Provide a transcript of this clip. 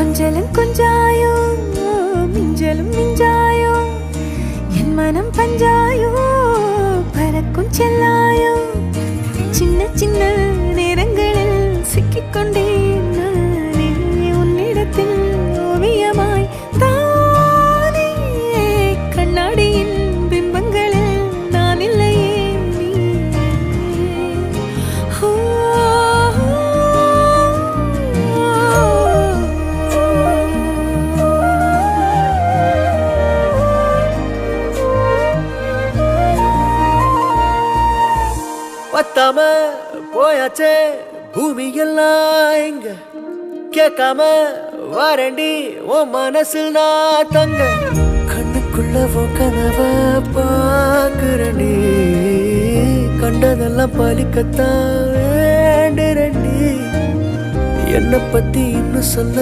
கொஞ்சலும் கொஞ்சாயோ மிஞ்சலும் மிஞ்சாயோ என் மனம் பஞ்சாயோ பறக்கும் செல்லாயோ சின்ன சின்ன நேரங்களில் சிக்கிக்கொண்டேன் நானே உன்னிடத்தில் ஓவியமாய் தானே கண்ணாடியின் பிம்பங்களில் நான் இல்லையே பத்தாம போயாச்சே பூமி எல்லாம் இங்க கேட்காம வாரண்டி உன் மனசில் நான் தங்க கண்ணுக்குள்ள உன் கனவ பாக்குறண்டி கண்டதெல்லாம் பலிக்கத்தான் வேண்டுறண்டி என்னை பத்தி இன்னும் சொல்ல